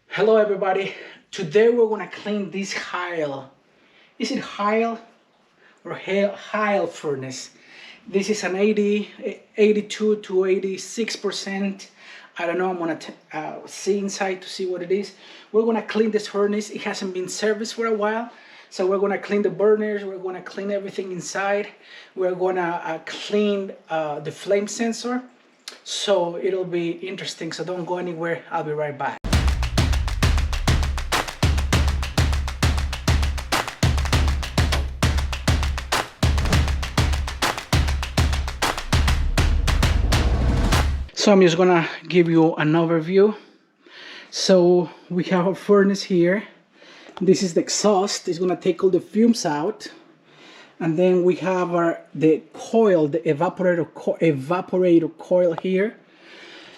Hello everybody. Today we're gonna clean this Heil. Is it Heil or Heil furnace? This is an 82 to 86%. I don't know. I'm gonna see inside to see what it is. We're gonna clean this furnace. It hasn't been serviced for a while, so we're gonna clean the burners. We're gonna clean everything inside. We're gonna clean the flame sensor. So it'll be interesting. So don't go anywhere. I'll be right back. So I'm just gonna give you an overview. So we have a furnace here. This is the exhaust. It's gonna take all the fumes out. And then we have the coil, the evaporator coil here.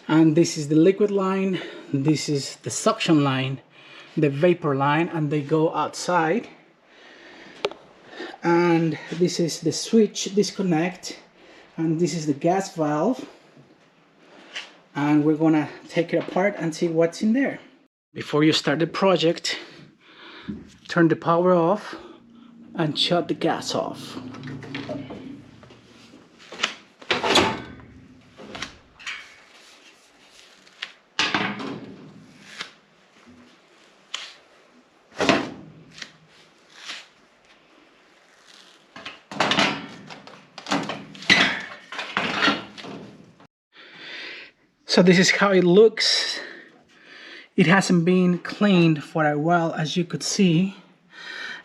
And this is the liquid line. This is the suction line, the vapor line, and they go outside. And this is the switch disconnect. And this is the gas valve. And we're gonna take it apart and see what's in there. Before you start the project, turn the power off and shut the gas off. So this is how it looks. It hasn't been cleaned for a while, as you could see,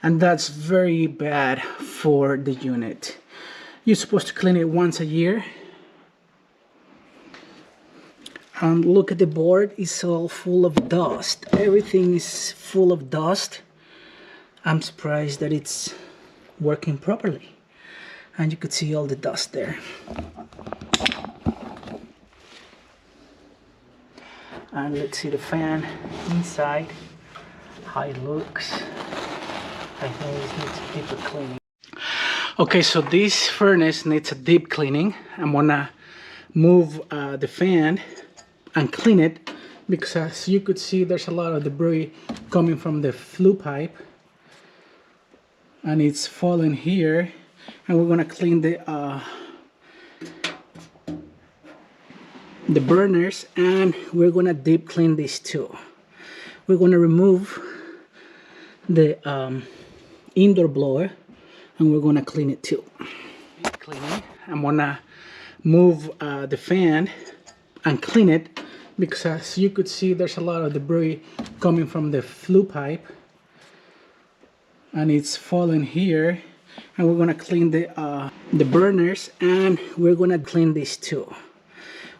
and that's very bad for the unit. You're supposed to clean it once a year. And look at the board, it's all full of dust. Everything is full of dust. I'm surprised that it's working properly. And you could see all the dust there. And let's see the fan inside, how it looks. I think it needs a deeper cleaning. Okay, so this furnace needs a deep cleaning. I'm gonna move the fan and clean it, because as you could see, there's a lot of debris coming from the flue pipe. And it's falling here. And we're gonna clean the burners, and we're gonna deep clean these too. We're gonna remove the indoor blower, and we're gonna clean it too. Deep cleaning. I'm gonna move the fan and clean it, because as you could see, there's a lot of debris coming from the flue pipe, and it's falling here. And we're gonna clean the burners, and we're gonna clean these too.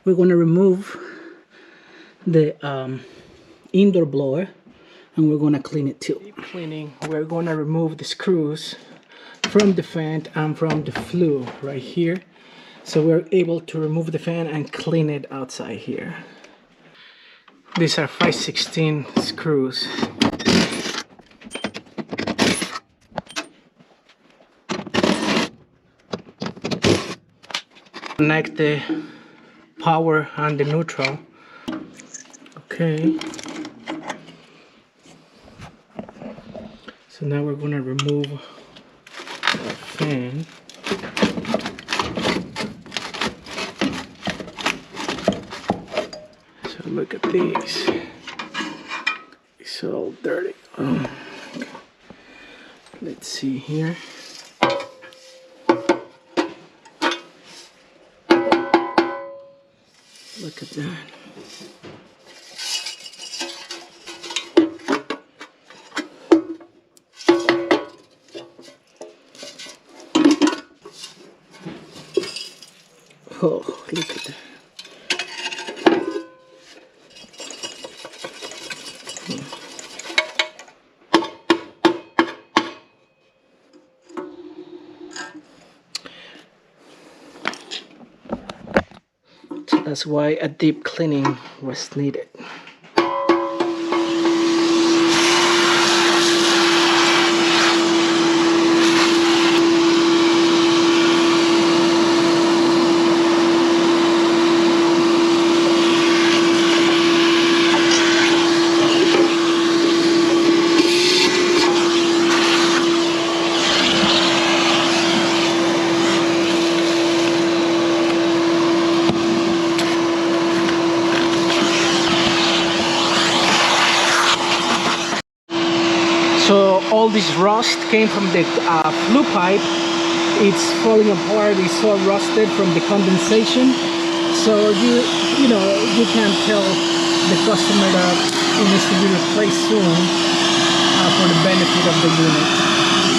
We're going to remove the indoor blower, and we're going to clean it too. Deep cleaning, we're going to remove the screws from the fan and from the flue right here. So we're able to remove the fan and clean it outside here. These are 5/16 screws. Connect the power and the neutral. Okay, so now we're going to remove the fan. So look at these, it's all dirty. Let's see here. Look at that. Oh, look at that. So that's why a deep cleaning was needed. So all this rust came from the flue pipe. It's falling apart. It's all rusted from the condensation. So you know, you can tell the customer that it needs to be replaced soon for the benefit of the unit.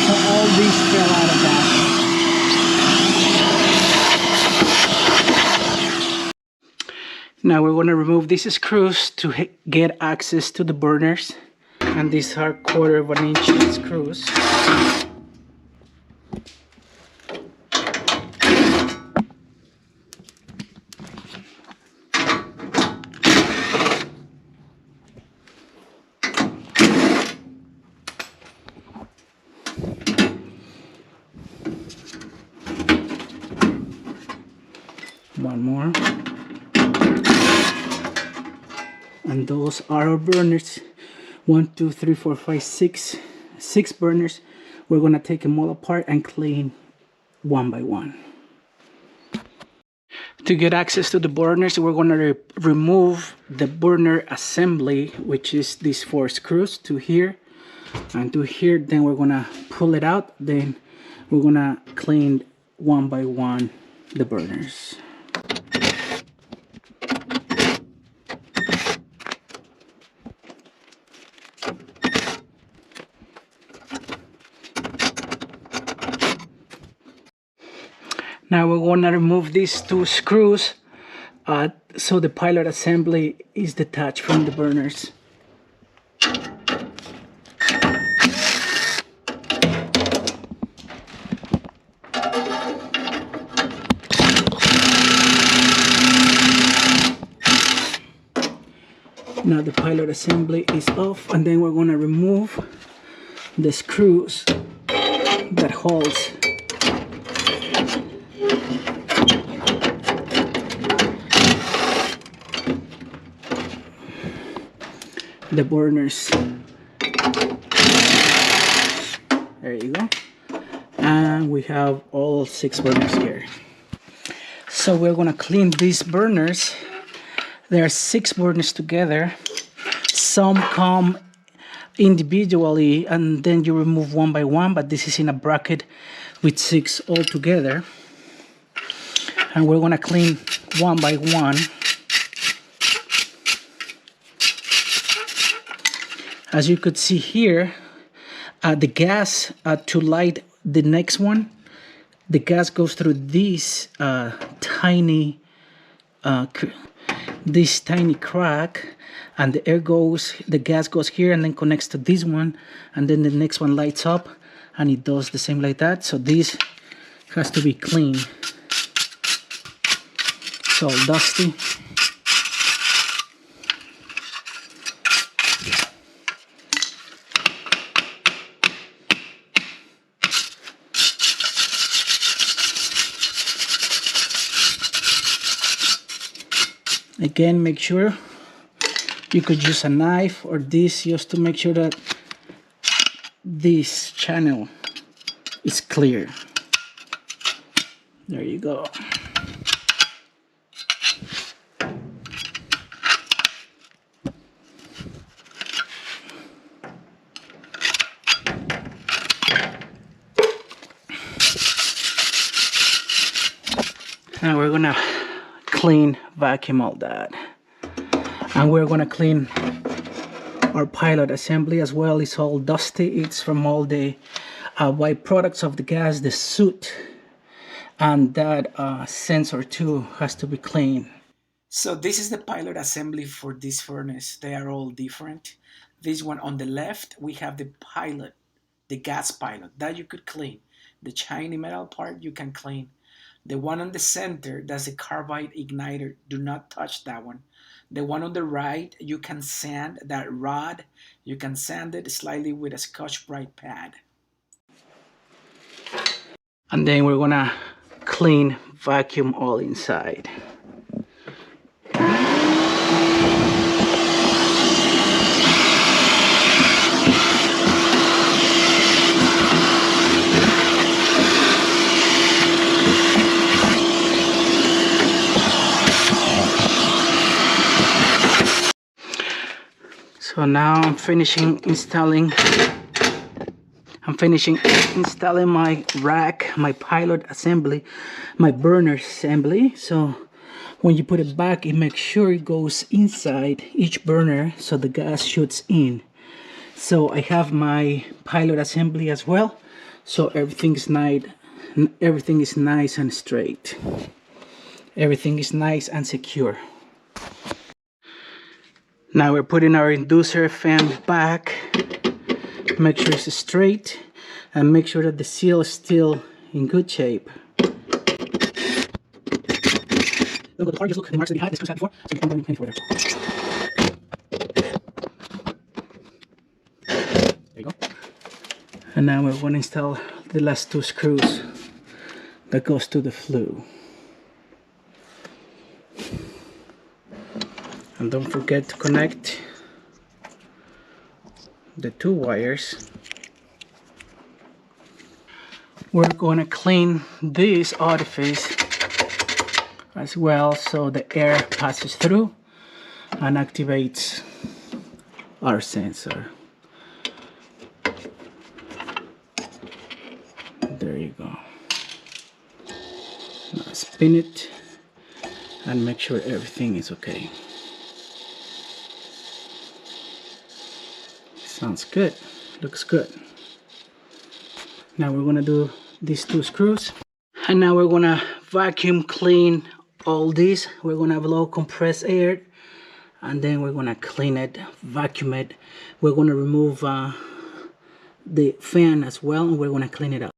So all these fell out of that. Now we're going to remove these screws to get access to the burners, and these are 1/4 inch screws. One more. And those are our burners. 1, 2, 3, 4, 5, 6. 6 burners. We're gonna take them all apart and clean one by one. To get access to the burners, we're gonna remove the burner assembly, which is these 4 screws to here and to here. Then we're gonna pull it out. Then we're gonna clean one by one the burners. Now we're going to remove these 2 screws so the pilot assembly is detached from the burners. Now the pilot assembly is off, and then we're going to remove the screws that holds the burners. There you go. And we have all 6 burners here. So we're gonna clean these burners. There are 6 burners together. Some come individually and then you remove one by one, but this is in a bracket with 6 all together. And we're gonna clean one by one. As you could see here, the gas to light the next one, the gas goes through this tiny crack, and the air goes, the gas goes here and then connects to this one, and then the next one lights up, and it does the same like that. So this has to be clean. It's all dusty. Again, make sure you could use a knife or this just to make sure that this channel is clear. There you go. Now we're gonna clean, vacuum all that, and we're gonna clean our pilot assembly as well. It's all dusty. It's from all the white products of the gas, the soot, and that sensor too has to be cleaned. So this is the pilot assembly for this furnace. They are all different. This one on the left, we have the pilot, the gas pilot, that you could clean. The shiny metal part you can clean. The one on the center, that's the carbide igniter. Do not touch that one. The one on the right, you can sand that rod. You can sand it slightly with a Scotch-Brite pad. And then we're gonna clean, vacuum all inside. So now I'm finishing installing I'm finishing installing my rack, my pilot assembly, my burner assembly. So when you put it back, it makes sure it goes inside each burner so the gas shoots in. So I have my pilot assembly as well, so everything is nice and straight. Everything is nice and secure. Now we're putting our inducer fan back. Make sure it's straight and make sure that the seal is still in good shape. Look at the car, just look, the marks that we had, this was had before, so you can't go any further. There you go. And now we're going to install the last 2 screws that goes to the flue. And don't forget to connect the 2 wires. We're going to clean this orifice as well so the air passes through and activates our sensor. There you go. Now spin it and make sure everything is okay. Sounds good. Looks good. Now we're gonna do these 2 screws, and now we're gonna vacuum clean all these. We're gonna blow compressed air, and then we're gonna clean it, vacuum it. We're gonna remove the fan as well, and we're gonna clean it up.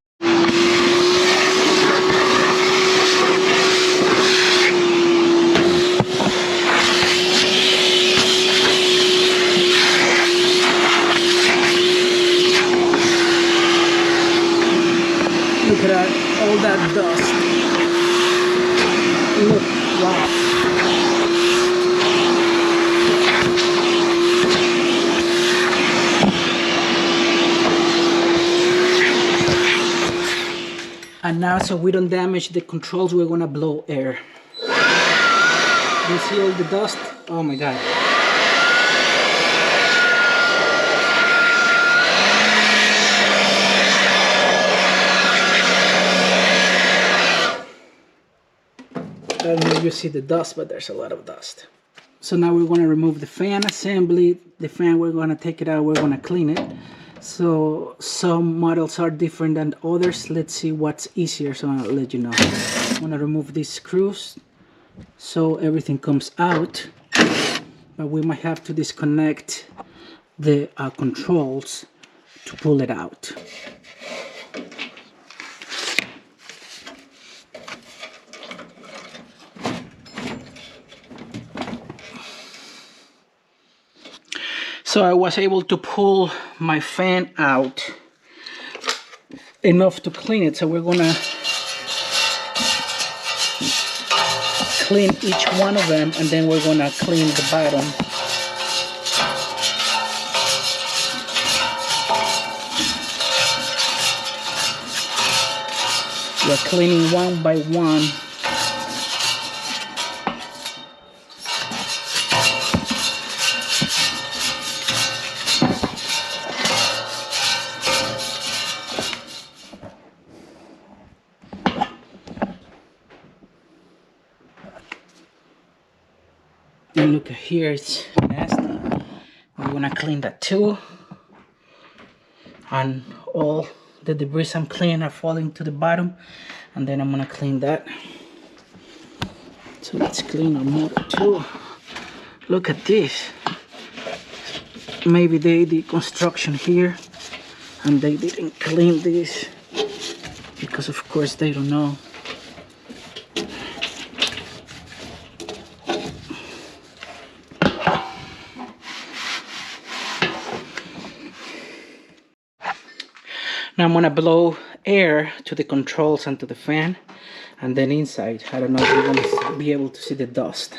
Look at that, all that dust. Look, wow. And now, so we don't damage the controls, we're gonna blow air. You see all the dust? Oh my God. I don't know if you see the dust, but there's a lot of dust. So now we're going to remove the fan assembly. The fan, we're going to take it out, we're going to clean it. So some models are different than others. Let's see what's easier, so I'll let you know. I'm going to remove these screws so everything comes out, but we might have to disconnect the controls to pull it out. So I was able to pull my fan out enough to clean it. So we're gonna clean each one of them, and then we're gonna clean the bottom. We're cleaning one by one. And look here, it's nasty. We're gonna clean that too. And all the debris I'm cleaning are falling to the bottom. And then I'm gonna clean that. So let's clean our motor too. Look at this. Maybe they did construction here and they didn't clean this because of course they don't know. Now I'm gonna blow air to the controls and to the fan, and then inside, I don't know if you're gonna be able to see the dust.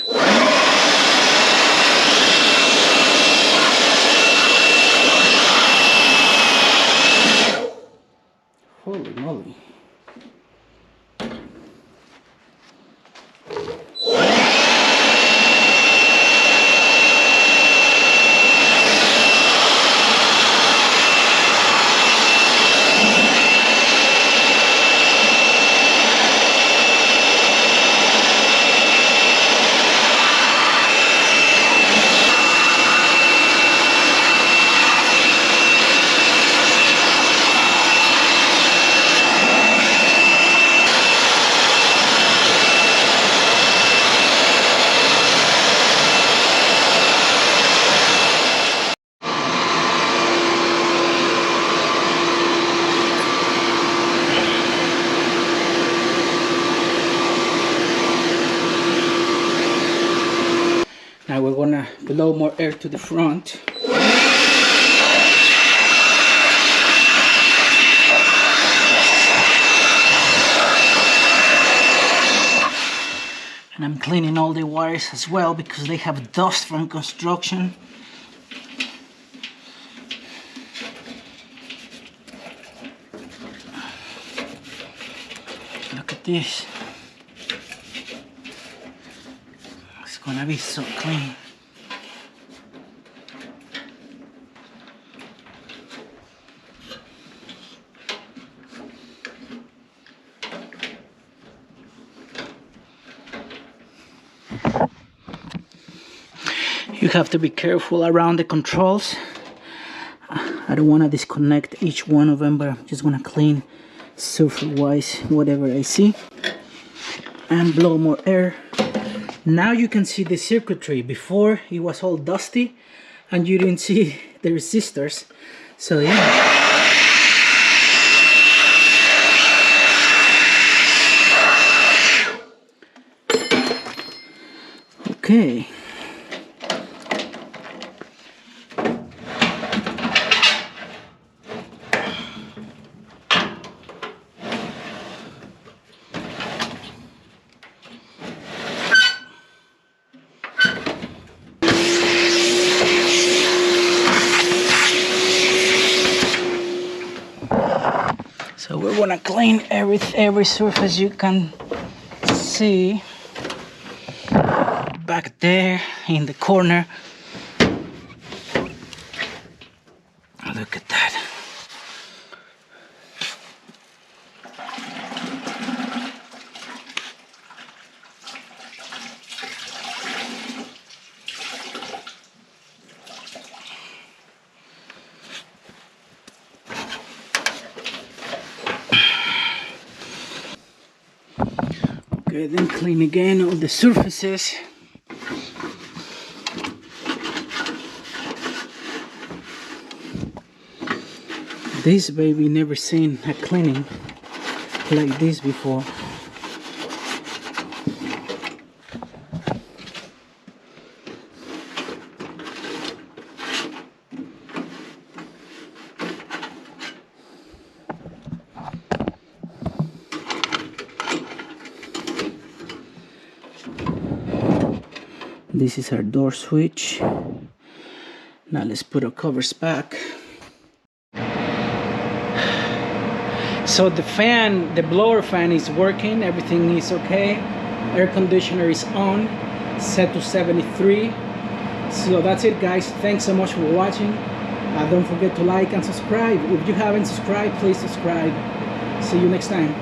Holy moly. blow more air to the front. And I'm cleaning all the wires as well because they have dust from construction. Look at this. It's gonna be so clean. You have to be careful around the controls. I don't want to disconnect each one of them, but I'm just gonna clean surface-wise whatever I see and blow more air. Now you can see the circuitry. Before it was all dusty and you didn't see the resistors. So yeah. Okay. So we're gonna clean every surface you can see. Back there in the corner. Look at that. Okay, then clean again all the surfaces. This baby never seen a cleaning like this before. This is our door switch. Now let's put our covers back. So the fan, the blower fan is working, everything is okay. Air conditioner is on, set to 73. So that's it guys, thanks so much for watching. Don't forget to like and subscribe. If you haven't subscribed, please subscribe. See you next time.